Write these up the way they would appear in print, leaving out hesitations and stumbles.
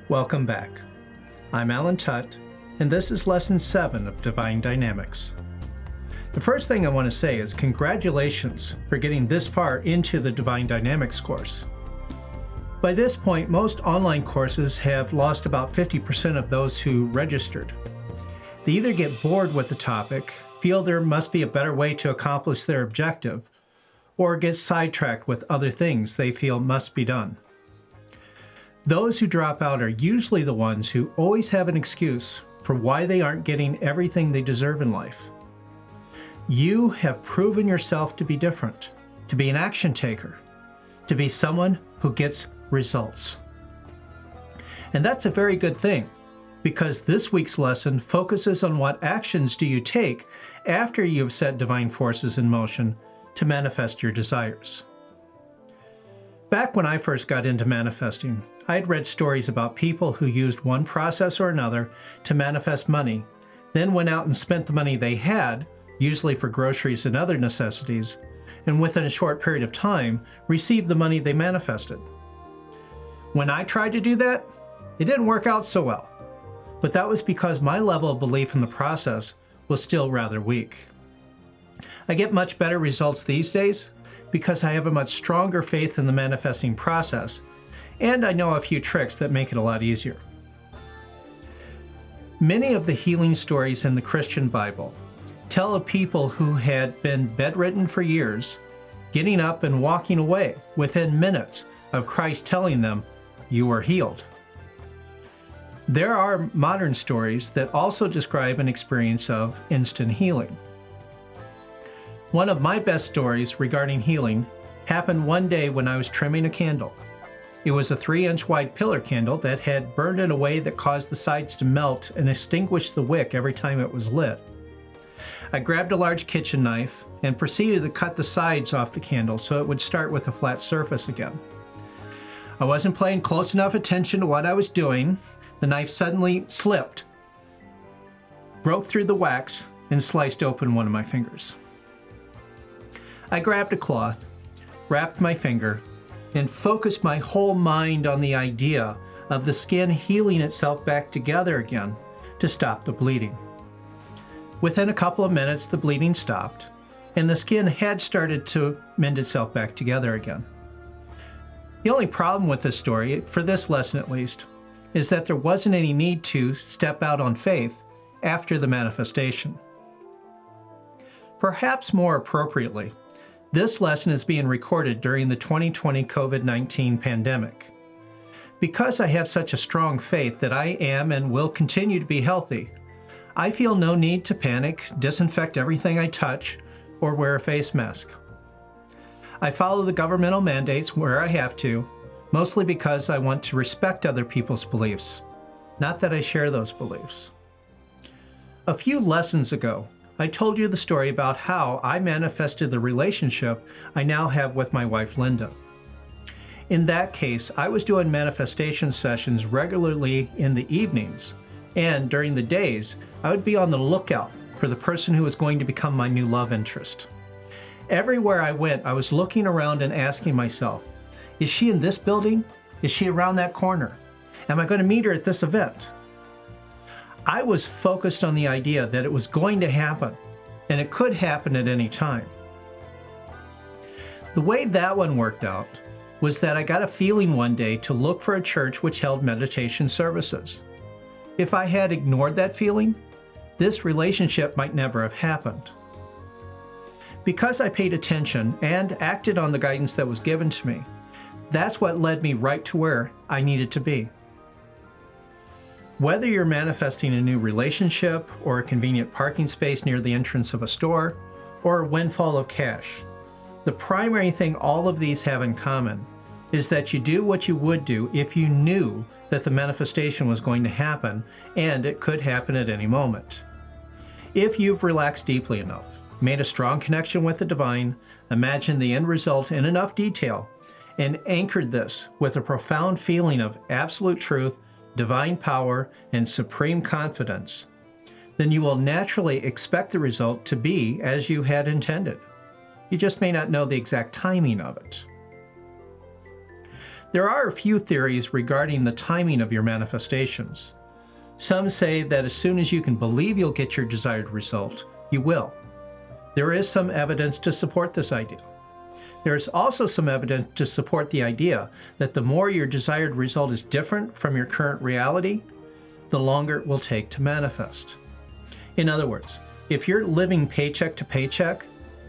Welcome back. I'm Alan Tutt, and this is Lesson 7 of Divine Dynamics. The first thing I want to say is congratulations for getting this far into the Divine Dynamics course. By this point, most online courses have lost about 50% of those who registered. They either get bored with the topic, feel there must be a better way to accomplish their objective, or get sidetracked with other things they feel must be done. Those who drop out are usually the ones who always have an excuse for why they aren't getting everything they deserve in life. You have proven yourself to be different, to be an action taker, to be someone who gets results. And that's a very good thing, because this week's lesson focuses on what actions do you take after you've set divine forces in motion to manifest your desires. Back when I first got into manifesting, I had read stories about people who used one process or another to manifest money, then went out and spent the money they had, usually for groceries and other necessities, and within a short period of time, received the money they manifested. When I tried to do that, it didn't work out so well, but that was because my level of belief in the process was still rather weak. I get much better results these days because I have a much stronger faith in the manifesting process, and I know a few tricks that make it a lot easier. Many of the healing stories in the Christian Bible tell of people who had been bedridden for years, getting up and walking away within minutes of Christ telling them, "You are healed." There are modern stories that also describe an experience of instant healing. One of my best stories regarding healing happened one day when I was trimming a candle. It was a 3-inch wide pillar candle that had burned in a way that caused the sides to melt and extinguish the wick every time it was lit. I grabbed a large kitchen knife and proceeded to cut the sides off the candle so it would start with a flat surface again. I wasn't paying close enough attention to what I was doing. The knife suddenly slipped, broke through the wax, and sliced open one of my fingers. I grabbed a cloth, wrapped my finger, and focused my whole mind on the idea of the skin healing itself back together again to stop the bleeding. Within a couple of minutes, the bleeding stopped, and the skin had started to mend itself back together again. The only problem with this story, for this lesson at least, is that there wasn't any need to step out on faith after the manifestation. Perhaps more appropriately, this lesson is being recorded during the 2020 COVID-19 pandemic. Because I have such a strong faith that I am and will continue to be healthy, I feel no need to panic, disinfect everything I touch, or wear a face mask. I follow the governmental mandates where I have to, mostly because I want to respect other people's beliefs, not that I share those beliefs. A few lessons ago, I told you the story about how I manifested the relationship I now have with my wife, Linda. In that case, I was doing manifestation sessions regularly in the evenings, and during the days, I would be on the lookout for the person who was going to become my new love interest. Everywhere I went, I was looking around and asking myself, is she in this building? Is she around that corner? Am I going to meet her at this event? I was focused on the idea that it was going to happen, and it could happen at any time. The way that one worked out was that I got a feeling one day to look for a church which held meditation services. If I had ignored that feeling, this relationship might never have happened. Because I paid attention and acted on the guidance that was given to me, that's what led me right to where I needed to be. Whether you're manifesting a new relationship, or a convenient parking space near the entrance of a store, or a windfall of cash, the primary thing all of these have in common is that you do what you would do if you knew that the manifestation was going to happen, and it could happen at any moment. If you've relaxed deeply enough, made a strong connection with the divine, imagined the end result in enough detail, and anchored this with a profound feeling of absolute truth, divine power, and supreme confidence, then you will naturally expect the result to be as you had intended. You just may not know the exact timing of it. There are a few theories regarding the timing of your manifestations. Some say that as soon as you can believe you'll get your desired result, you will. There is some evidence to support this idea. There is also some evidence to support the idea that the more your desired result is different from your current reality, the longer it will take to manifest. In other words, if you're living paycheck to paycheck,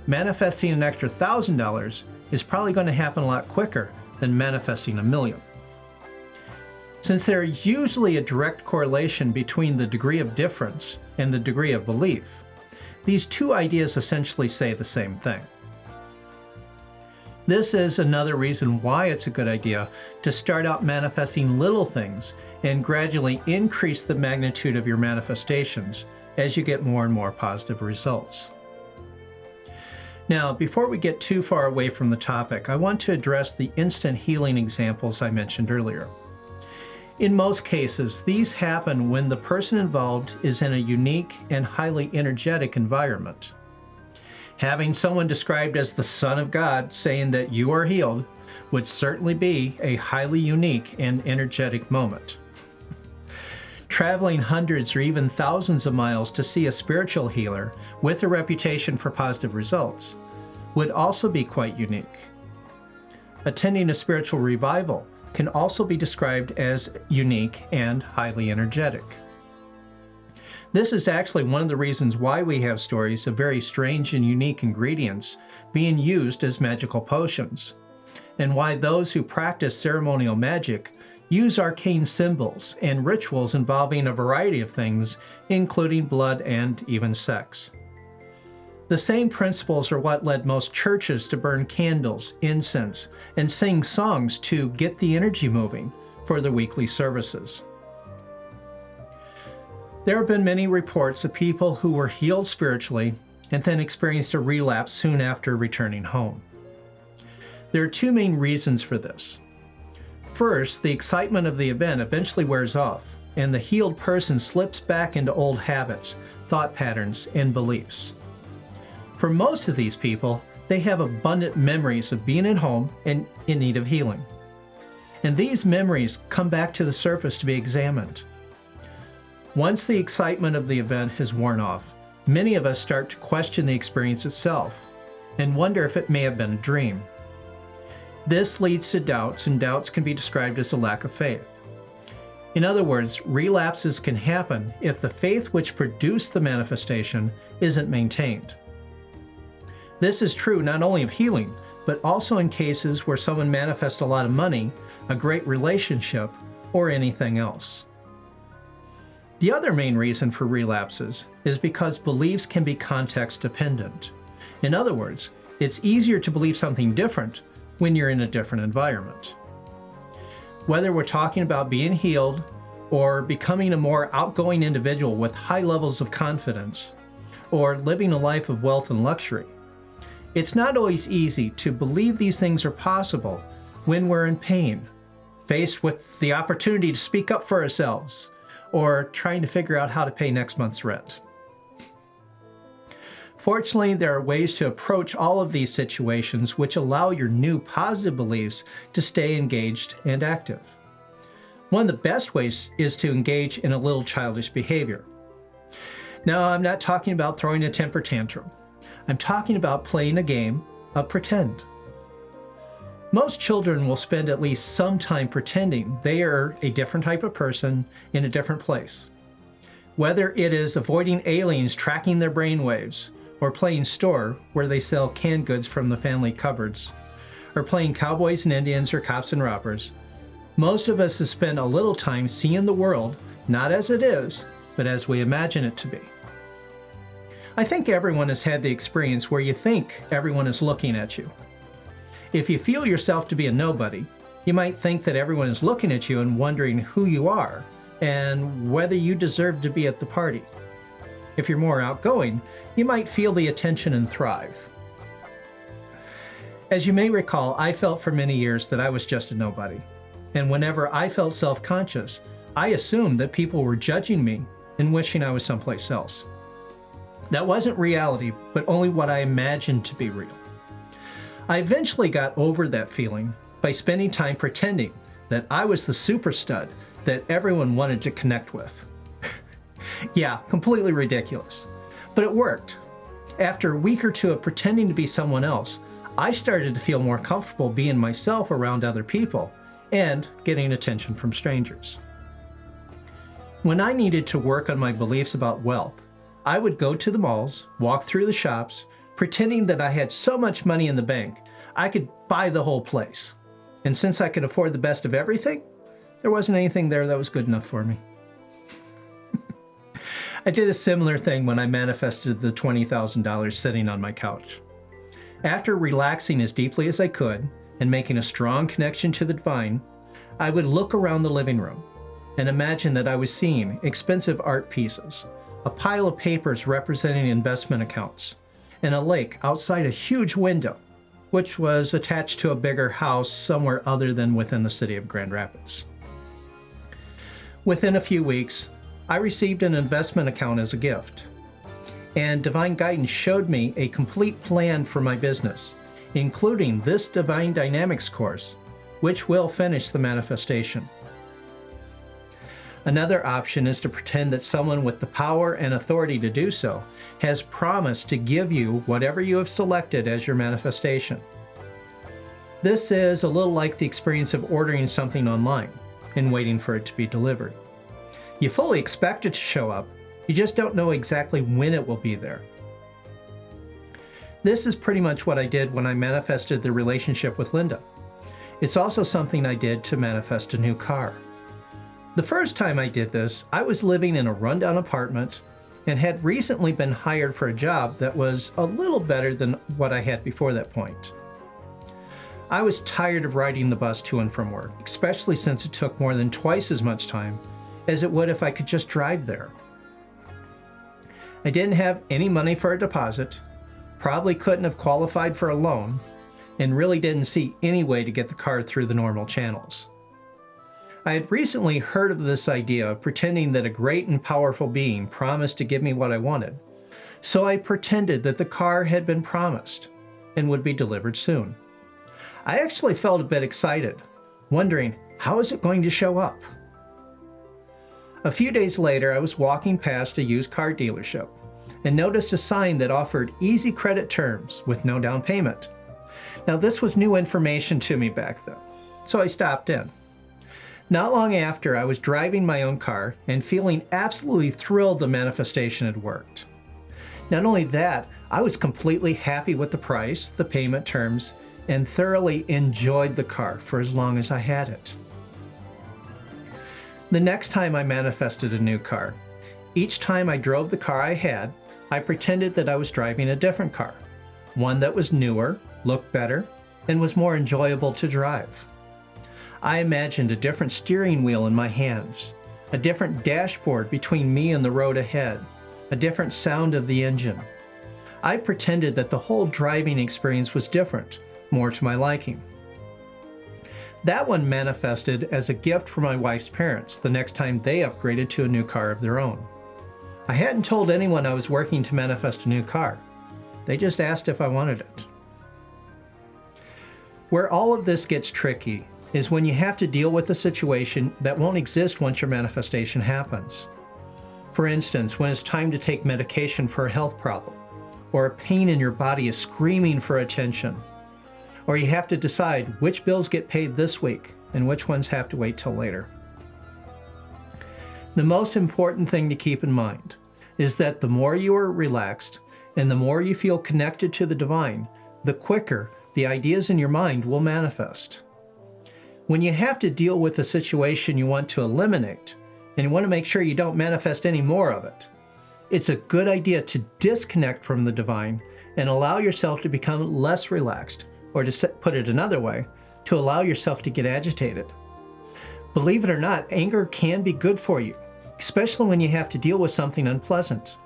manifesting an extra $1,000 is probably going to happen a lot quicker than manifesting $1 million. Since there is usually a direct correlation between the degree of difference and the degree of belief, these two ideas essentially say the same thing. This is another reason why it's a good idea to start out manifesting little things and gradually increase the magnitude of your manifestations as you get more and more positive results. Now, before we get too far away from the topic, I want to address the instant healing examples I mentioned earlier. In most cases, these happen when the person involved is in a unique and highly energetic environment. Having someone described as the Son of God saying that you are healed would certainly be a highly unique and energetic moment. Traveling hundreds or even thousands of miles to see a spiritual healer with a reputation for positive results would also be quite unique. Attending a spiritual revival can also be described as unique and highly energetic. This is actually one of the reasons why we have stories of very strange and unique ingredients being used as magical potions, and why those who practice ceremonial magic use arcane symbols and rituals involving a variety of things, including blood and even sex. The same principles are what led most churches to burn candles, incense, and sing songs to get the energy moving for their weekly services. There have been many reports of people who were healed spiritually and then experienced a relapse soon after returning home. There are two main reasons for this. First, the excitement of the event eventually wears off, and the healed person slips back into old habits, thought patterns, and beliefs. For most of these people, they have abundant memories of being at home and in need of healing. And these memories come back to the surface to be examined. Once the excitement of the event has worn off, many of us start to question the experience itself and wonder if it may have been a dream. This leads to doubts, and doubts can be described as a lack of faith. In other words, relapses can happen if the faith which produced the manifestation isn't maintained. This is true not only of healing, but also in cases where someone manifests a lot of money, a great relationship, or anything else. The other main reason for relapses is because beliefs can be context dependent. In other words, it's easier to believe something different when you're in a different environment. Whether we're talking about being healed or becoming a more outgoing individual with high levels of confidence, or living a life of wealth and luxury, it's not always easy to believe these things are possible when we're in pain, faced with the opportunity to speak up for ourselves, or trying to figure out how to pay next month's rent. Fortunately, there are ways to approach all of these situations which allow your new positive beliefs to stay engaged and active. One of the best ways is to engage in a little childish behavior. Now, I'm not talking about throwing a temper tantrum. I'm talking about playing a game of pretend. Most children will spend at least some time pretending they are a different type of person in a different place. Whether it is avoiding aliens tracking their brainwaves, or playing store where they sell canned goods from the family cupboards, or playing cowboys and Indians or cops and robbers, most of us have spent a little time seeing the world not as it is, but as we imagine it to be. I think everyone has had the experience where you think everyone is looking at you. If you feel yourself to be a nobody, you might think that everyone is looking at you and wondering who you are and whether you deserve to be at the party. If you're more outgoing, you might feel the attention and thrive. As you may recall, I felt for many years that I was just a nobody. And whenever I felt self-conscious, I assumed that people were judging me and wishing I was someplace else. That wasn't reality, but only what I imagined to be real. I eventually got over that feeling, by spending time pretending that I was the super stud that everyone wanted to connect with. Yeah, completely ridiculous. But it worked. After a week or two of pretending to be someone else, I started to feel more comfortable being myself around other people and getting attention from strangers. When I needed to work on my beliefs about wealth, I would go to the malls, walk through the shops, pretending that I had so much money in the bank, I could buy the whole place. And since I could afford the best of everything, there wasn't anything there that was good enough for me. I did a similar thing when I manifested the $20,000 sitting on my couch. After relaxing as deeply as I could and making a strong connection to the divine, I would look around the living room and imagine that I was seeing expensive art pieces, a pile of papers representing investment accounts, and a lake outside a huge window, which was attached to a bigger house somewhere other than within the city of Grand Rapids. Within a few weeks, I received an investment account as a gift, and Divine Guidance showed me a complete plan for my business, including this Divine Dynamics course, which will finish the manifestation. Another option is to pretend that someone with the power and authority to do so has promised to give you whatever you have selected as your manifestation. This is a little like the experience of ordering something online and waiting for it to be delivered. You fully expect it to show up, you just don't know exactly when it will be there. This is pretty much what I did when I manifested the relationship with Linda. It's also something I did to manifest a new car. The first time I did this, I was living in a rundown apartment and had recently been hired for a job that was a little better than what I had before that point. I was tired of riding the bus to and from work, especially since it took more than twice as much time as it would if I could just drive there. I didn't have any money for a deposit, probably couldn't have qualified for a loan, and really didn't see any way to get the car through the normal channels. I had recently heard of this idea of pretending that a great and powerful being promised to give me what I wanted, so I pretended that the car had been promised and would be delivered soon. I actually felt a bit excited, wondering, how is it going to show up? A few days later, I was walking past a used car dealership and noticed a sign that offered easy credit terms with no down payment. Now, this was new information to me back then, so I stopped in. Not long after, I was driving my own car and feeling absolutely thrilled the manifestation had worked. Not only that, I was completely happy with the price, the payment terms, and thoroughly enjoyed the car for as long as I had it. The next time I manifested a new car, each time I drove the car I had, I pretended that I was driving a different car, one that was newer, looked better, and was more enjoyable to drive. I imagined a different steering wheel in my hands, a different dashboard between me and the road ahead, a different sound of the engine. I pretended that the whole driving experience was different, more to my liking. That one manifested as a gift for my wife's parents the next time they upgraded to a new car of their own. I hadn't told anyone I was working to manifest a new car. They just asked if I wanted it. Where all of this gets tricky is when you have to deal with a situation that won't exist once your manifestation happens. For instance, when it's time to take medication for a health problem, or a pain in your body is screaming for attention, or you have to decide which bills get paid this week and which ones have to wait till later. The most important thing to keep in mind is that the more you are relaxed and the more you feel connected to the divine, the quicker the ideas in your mind will manifest. When you have to deal with a situation you want to eliminate and you want to make sure you don't manifest any more of it, it's a good idea to disconnect from the divine and allow yourself to become less relaxed, or to put it another way, to allow yourself to get agitated. Believe it or not, anger can be good for you, especially when you have to deal with something unpleasant.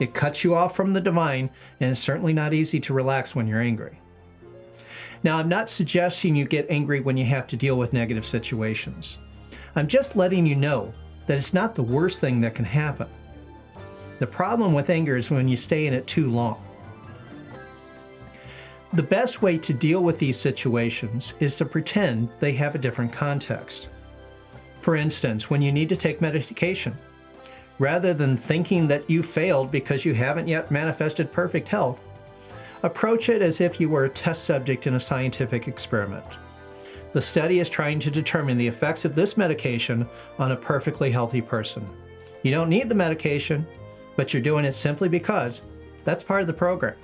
It cuts you off from the divine, and it's certainly not easy to relax when you're angry. Now, I'm not suggesting you get angry when you have to deal with negative situations. I'm just letting you know that it's not the worst thing that can happen. The problem with anger is when you stay in it too long. The best way to deal with these situations is to pretend they have a different context. For instance, when you need to take medication, rather than thinking that you failed because you haven't yet manifested perfect health, approach it as if you were a test subject in a scientific experiment. The study is trying to determine the effects of this medication on a perfectly healthy person. You don't need the medication, but you're doing it simply because that's part of the program.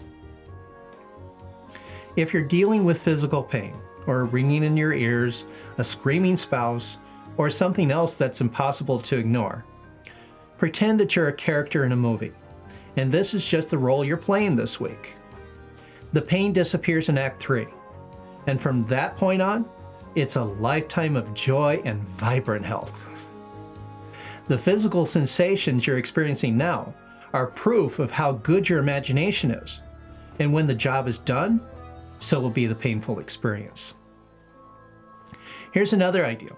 If you're dealing with physical pain, or a ringing in your ears, a screaming spouse, or something else that's impossible to ignore, pretend that you're a character in a movie, and this is just the role you're playing this week. The pain disappears in Act 3, and from that point on, it's a lifetime of joy and vibrant health. The physical sensations you're experiencing now are proof of how good your imagination is, and when the job is done, so will be the painful experience. Here's another idea.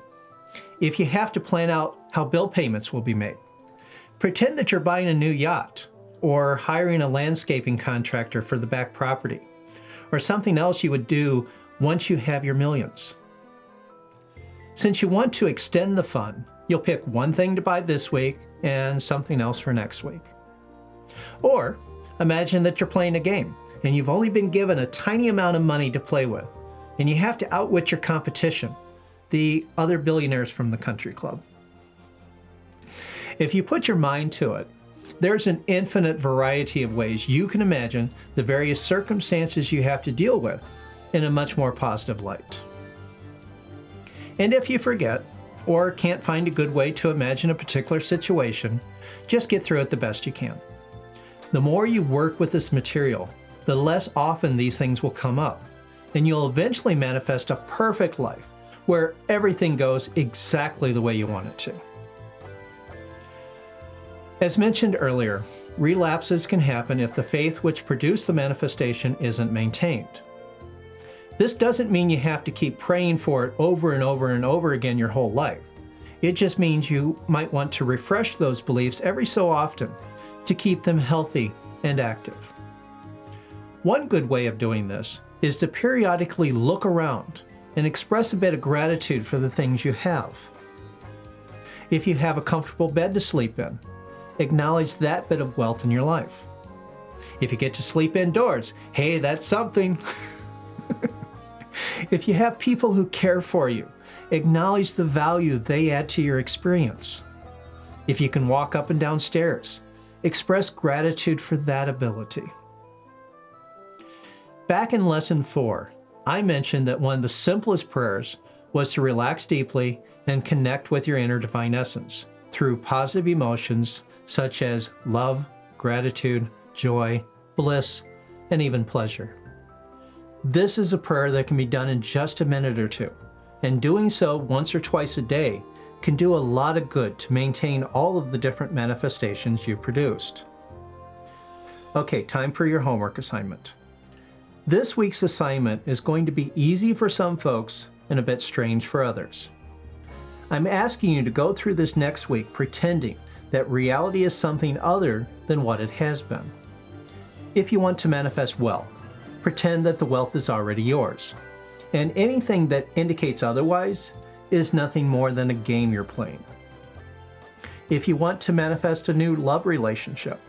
If you have to plan out how bill payments will be made, pretend that you're buying a new yacht, or hiring a landscaping contractor for the back property, or something else you would do once you have your millions. Since you want to extend the fun, you'll pick one thing to buy this week and something else for next week. Or imagine that you're playing a game and you've only been given a tiny amount of money to play with, and you have to outwit your competition, the other billionaires from the country club. If you put your mind to it, there's an infinite variety of ways you can imagine the various circumstances you have to deal with in a much more positive light. And if you forget, or can't find a good way to imagine a particular situation, just get through it the best you can. The more you work with this material, the less often these things will come up, and you'll eventually manifest a perfect life where everything goes exactly the way you want it to. As mentioned earlier, relapses can happen if the faith which produced the manifestation isn't maintained. This doesn't mean you have to keep praying for it over and over and over again your whole life. It just means you might want to refresh those beliefs every so often to keep them healthy and active. One good way of doing this is to periodically look around and express a bit of gratitude for the things you have. If you have a comfortable bed to sleep in, acknowledge that bit of wealth in your life. If you get to sleep indoors, hey, that's something. If you have people who care for you, acknowledge the value they add to your experience. If you can walk up and down stairs, express gratitude for that ability. Back in Lesson 4, I mentioned that one of the simplest prayers was to relax deeply and connect with your inner divine essence through positive emotions such as love, gratitude, joy, bliss, and even pleasure. This is a prayer that can be done in just a minute or two, and doing so once or twice a day can do a lot of good to maintain all of the different manifestations you produced. Okay, time for your homework assignment. This week's assignment is going to be easy for some folks and a bit strange for others. I'm asking you to go through this next week pretending that reality is something other than what it has been. If you want to manifest wealth, pretend that the wealth is already yours, and anything that indicates otherwise is nothing more than a game you're playing. If you want to manifest a new love relationship,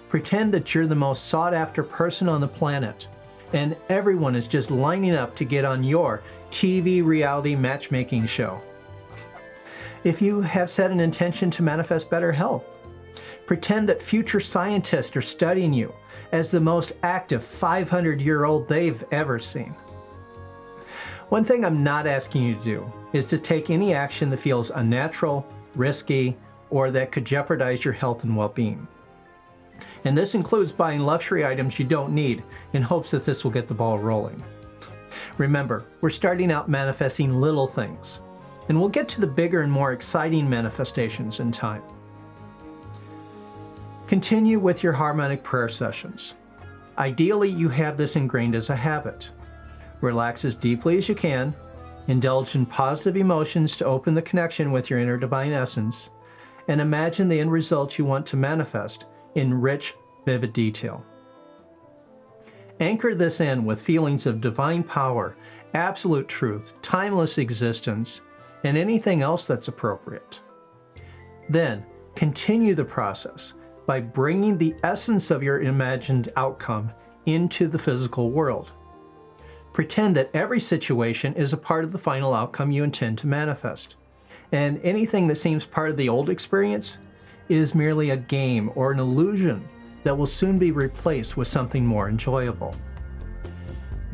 pretend that you're the most sought-after person on the planet, and everyone is just lining up to get on your TV reality matchmaking show. If you have set an intention to manifest better health, pretend that future scientists are studying you as the most active 500-year-old they've ever seen. One thing I'm not asking you to do is to take any action that feels unnatural, risky, or that could jeopardize your health and well-being. And this includes buying luxury items you don't need in hopes that this will get the ball rolling. Remember, we're starting out manifesting little things, and we'll get to the bigger and more exciting manifestations in time. Continue with your harmonic prayer sessions. Ideally, you have this ingrained as a habit. Relax as deeply as you can, indulge in positive emotions to open the connection with your inner divine essence, and imagine the end result you want to manifest in rich, vivid detail. Anchor this in with feelings of divine power, absolute truth, timeless existence, and anything else that's appropriate. Then, continue the process by bringing the essence of your imagined outcome into the physical world. Pretend that every situation is a part of the final outcome you intend to manifest, and anything that seems part of the old experience is merely a game or an illusion that will soon be replaced with something more enjoyable.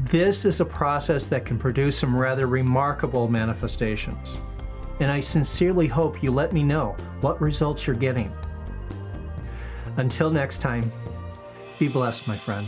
This is a process that can produce some rather remarkable manifestations, and I sincerely hope you let me know what results you're getting. Until next time, be blessed, my friend.